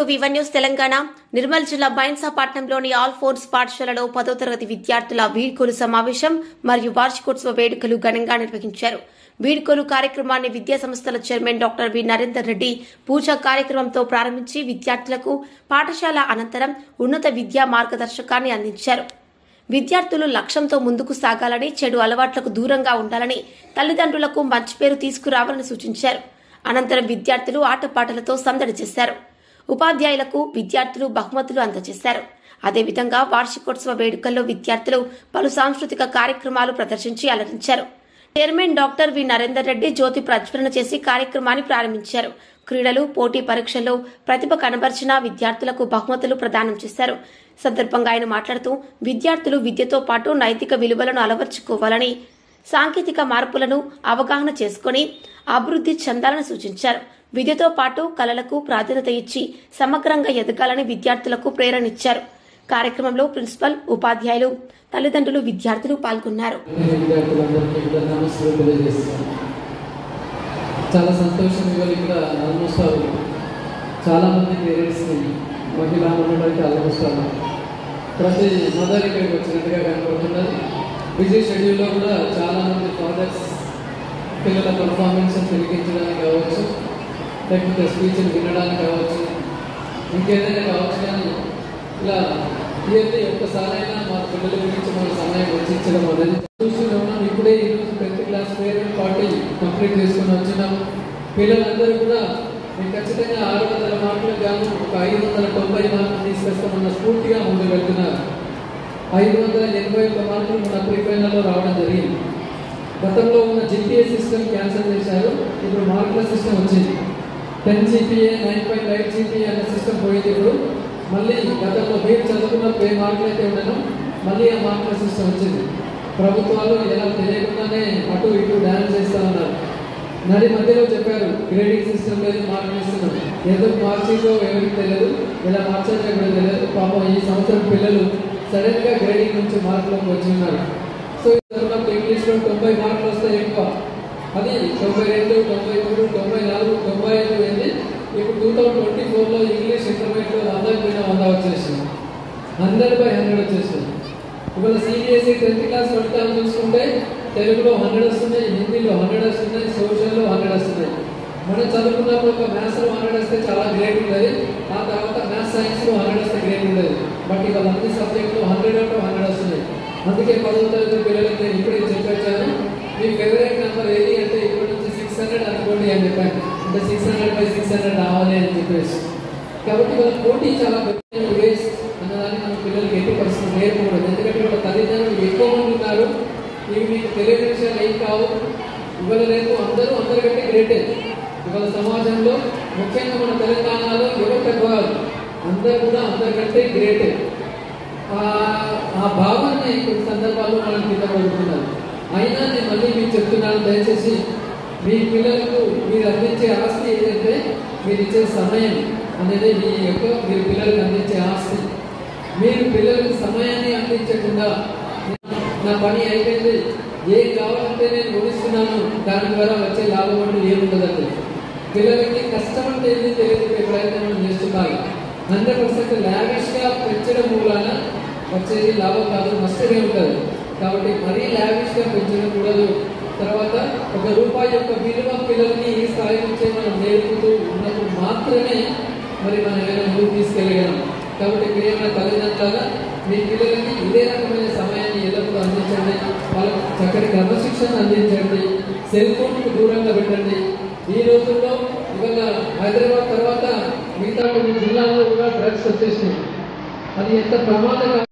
వివన్ news Telangana Nirmal జిల్లా బైన్సాపట్నంలోని all force పాఠశాలలో 10వ తరగతి విద్యార్థుల వీడ్కోలు సమావేశం మరియు వార్షికోత్సవ వేడుకలు ఘనంగా నిర్వహించారు. వీడ్కోలు కార్యక్రమాన్ని విద్యా సంస్థల chairman doctor V Narender Reddy పూజా కార్యక్రమంతో ప్రారంభించి విద్యార్థులకు పాఠశాల అనంతరం ఉన్నత విద్యా మార్గదర్శకాన్ని అందించారు. విద్యార్థులు లక్ష్యంతో ముందుకు సాగాలని, చెడు అలవాట్లకు దూరంగా ఉండాలని, తల్లిదండ్రులకు మంచి పేరు తీసుకురావాలని సూచించారు. అనంతరం విద్యార్థులు ఆటపాటలతో సందడి చేశారు. ఉపాధ్యాయులకు విద్యార్థులు బహుమతులు అందజేశారు. అదేవిధంగా వార్షికోత్సవ వేడుకల్లో విద్యార్థులు పలు సాంస్కృతిక కార్యక్రమాలు ప్రదర్శించి అలరించారు. Chairman doctor V Narender Reddy జ్యోతి ప్రజ్వలన చేసి కార్యక్రమాన్ని ప్రారంభించారు. క్రీడలు, పోటీ పరీక్షల్లో ప్రతిభ కనబర్చిన విద్యార్థులకు బహుమతులు ప్రదానం చేశారు. సందర్భంగా ఆయన మాట్లాడుతూ విద్యార్థులు విద్యతో పాటు నైతిక విలువలను అలవర్చుకోవాలని, సాంకేతిక మార్పులను అవగాహన చేసుకుని అభివృద్ధి చెందాలని సూచించారు. విద్యతో పాటు కళలకు ప్రాధాన్యత ఇచ్చి సమగ్రంగా ఎదగాలని విద్యార్థులకు ప్రేరణిచ్చారు. కార్యక్రమంలో ప్రిన్సిపల్, ఉపాధ్యాయులు, తల్లిదండ్రులు, విద్యార్థులు పాల్గొన్నారు. చాలా సంతోషం. ఇవాళ ఇక్కడ ఆల్మోస్ట్ చాలా మంది పేరెంట్స్ మహిళా మండలికి ఆల్మోస్ట్ ప్రతి మదర్ ఇక్కడికి వచ్చినట్టుగా కనపడుతున్నారు. బిజీ షెడ్యూల్లో కూడా చాలా మంది ఫాదర్స్ పిల్లల పర్ఫార్మెన్స్ తిరిగించడానికి కావచ్చు, లేకపోతే స్పీచ్లు వినడానికి కావచ్చు, ఇంకేదైనా కావచ్చు. కానీ ఇలా ఇవన్నీ ఒక్కసారైనా మా పిల్లల గురించి మన సమయం వెచ్చించడం అనేది చూస్తూనే ఉన్నాం. ఇప్పుడే ఈరోజు 10th class parent party complete చేసుకుని వచ్చినాం. పిల్లలందరూ కూడా మేము ఖచ్చితంగా 600 మార్కులకు గాను ఒక 590 మార్కులు తీసుకొస్తామన్న స్ఫూర్తిగా ముందుకు వెళ్తున్నారు. 581 మార్కులు మన ప్రీఫైనల్లో రావడం జరిగింది. గతంలో ఉన్న జీపీఏ సిస్టమ్ క్యాన్సిల్ చేశారు. ఇప్పుడు మార్కుల సిస్టమ్ వచ్చింది. 10 జీపీఏ, 9.5 జీపీఏ అనే సిస్టమ్ పోయింది. ఇప్పుడు మళ్ళీ గతంలో మీరు చదువుకున్న మార్కులు అయితే ఉండను, మళ్ళీ ఆ మార్కుల సిస్టమ్ వచ్చింది. ప్రభుత్వాలు ఎలా తెలియకుండానే అటు ఇటు డ్యాన్స్ చేస్తూ ఉన్నారు. నడి మధ్యలో చెప్పారు గ్రేడింగ్ సిస్టమ్ లేదు, మార్కులు ఇస్తున్నాం. ఎందుకు మార్చిందో ఎవరికి తెలియదు, ఎలా మార్చాలో కూడా తెలియదు. పాపం ఈ సంవత్సరం పిల్లలు సడన్గా గ్రేడింగ్ నుంచి మార్కులకు వచ్చి ఉన్నారు. సో ఇంగ్లీష్లో 90 మార్కులు వస్తాయి ఎక్కువ. అది 92, 93, 94, 95 అయింది. ఇప్పుడు 2024లో ఇంగ్లీష్ ఇంటర్మీడియట్లో 100 వచ్చేసింది. 100/100 వచ్చేసింది. ఇవాళ సిబిఎస్ఈ 10th క్లాస్ ఫలితాలు చూసుకుంటే తెలుగులో 100 వస్తున్నాయి, హిందీలో 100 వస్తున్నాయి, సోషల్లో 100 వస్తున్నాయి. మనం చదువుకున్నప్పుడు ఒక మ్యాథ్స్లో 100 వస్తే చాలా గ్రేట్ ఉండేది. ఆ తర్వాత మ్యాథ్స్, సైన్స్లో 100 వస్తే గ్రేట్ ఉండేది. బట్ ఇవాళ అన్ని సబ్జెక్టులో 100 వస్తున్నాయి. అందుకే 10వ తరగతి పిల్లలకి నేను ఇప్పుడే చెప్పొచ్చాను, మీ ఫేవరెట్ నెంబర్ ఏది అంటే ఇప్పటి నుంచి 600 అనుకోండి అని చెప్పాను. అంటే 600/600 రావాలి అని చెప్పేసి. కాబట్టి వాళ్ళ పోటీ చాలా పెద్ద వేస్ట్ అన్నదాన్ని మన పిల్లలకి ఎట్టి పరిస్థితులు నేర్పకూడదు. ఎందుకంటే వాళ్ళ తల్లిదండ్రులు ఎక్కువ మంది ఉన్నారు. ఇవి మీకు తెలియని విషయాలు ఏం కావు. ఇవాళ రేపు అందరికంటే గ్రేటే. ఇవాళ సమాజంలో ముఖ్యంగా మన తెలంగాణలో ఎవరు తక్కువ, అందరూ కూడా అందరికంటే గ్రేటే. ఆ భావాన్ని కొన్ని సందర్భాల్లో మనం కింద పడుతున్నారు. అయినా నేను మళ్ళీ మీకు చెప్తున్నాను, దయచేసి మీ పిల్లలకు మీరు అందించే ఆస్తి ఏదంటే మీరు ఇచ్చే సమయం అనేది మీరు పిల్లలకు అందించే ఆస్తి. మీరు పిల్లలకు సమయాన్ని అందించకుండా నా పని అయిపోయింది, ఏం కావాలంటే నేను కొనిస్తున్నాను, దాని ద్వారా వచ్చే లాభం అంటూ ఏముండదండి. పిల్లలకి కష్టం అంటే ఏది తెలియదు ప్రయత్నం చేస్తున్నారు. 100% లావిష్గా పెంచడం మూలాన వచ్చేది లాభం కాదు, నష్టమే ఉంటుంది. కాబట్టి మరీ లావిష్గా పెంచకూడదు. తర్వాత ₹1 యొక్క విలువ పిల్లలకి ఈ స్థాయి నుంచే మనం నేర్పుతూ ఉన్నప్పుడు మాత్రమే మరి మనం ఏదైనా ముందుకు తీసుకెళ్ళగలం. కాబట్టి మీరేమైనా తల్లిదండ్రులుగా మీ పిల్లలకి ఇదే రకమైన సమయాన్ని ఎల్లప్పుడూ అందించండి. వాళ్ళకి చక్కటి క్రమశిక్షణ అందించండి. సెల్ ఫోన్కు దూరంగా పెట్టండి. ఈ రోజుల్లో ఇవాళ హైదరాబాద్ తర్వాత మిగతా కొన్ని జిల్లాల్లో కూడా డ్రగ్స్ వచ్చేసినాయి. అది ఎంత ప్రమాదకరం.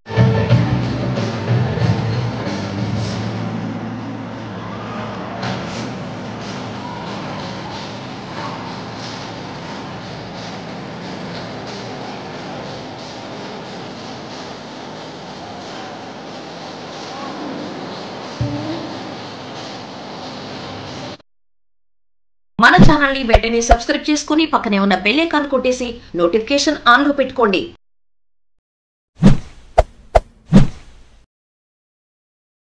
మన ఛానల్ ని వెంటనే సబ్స్క్రైబ్ చేసుకుని పక్కనే ఉన్న బెల్ ఐకాన్ కొట్టేసి నోటిఫికేషన్ ఆన్ లో పెట్టుకోండి.